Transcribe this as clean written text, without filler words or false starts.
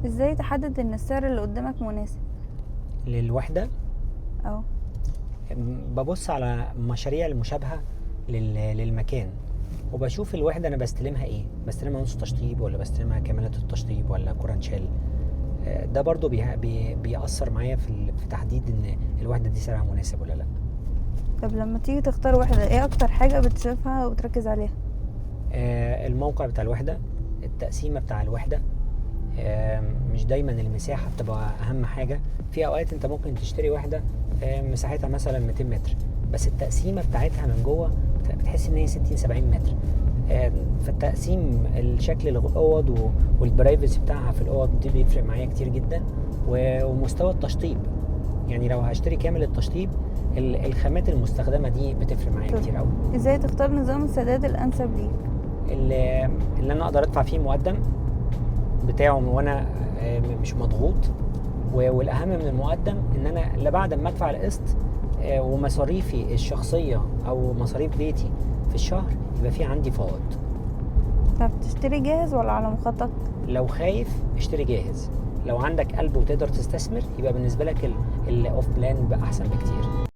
ازاي تحدد ان السعر اللي قدامك مناسب؟ للوحدة اه. ببص على مشاريع المشابهة للمكان، وبشوف الوحدة أنا بستلمها إيه، بستلمها نص تشطيب ولا بستلمها كاملة التشطيب ولا كورنشال. ده برضو بيأثر معايا في تحديد إن الوحدة دي سعرها مناسب ولا لأ. طب لما تيجي تختار وحدة، ايه اكتر حاجة بتشوفها وبتركز عليها؟ الموقع بتاع الوحدة، التقسيمة بتاع الوحدة. مش دايما المساحة بتبقى أهم حاجة. في أوقات أنت ممكن تشتري وحدة مساحتها مثلا 200 متر، بس التقسيمة بتاعتها من جوه بتحس إن هي 60-70 متر. فالتقسيم، الشكل الأوض والبرايفسي بتاعها في الأوض دي بيفرق معايا كتير جدا. ومستوى التشطيب، يعني لو هشتري كامل التشطيب الخامات المستخدمة دي بتفرق معايا كتير أوي. ازاي تختار نظام السداد الانسب ليك؟ اللي أنا أقدر أدفع فيه مقدم بتاعه وانا مش مضغوط، والاهم من المقدم ان انا لا بعد ما ادفع القسط ومصاريفي الشخصيه او مصاريف بيتي في الشهر يبقى في عندي فائض. طب تشتري جاهز ولا على مخطط؟ لو خايف اشتري جاهز، لو عندك قلب وتقدر تستثمر يبقى بالنسبه لك الاوف بلان بقى احسن بكتير.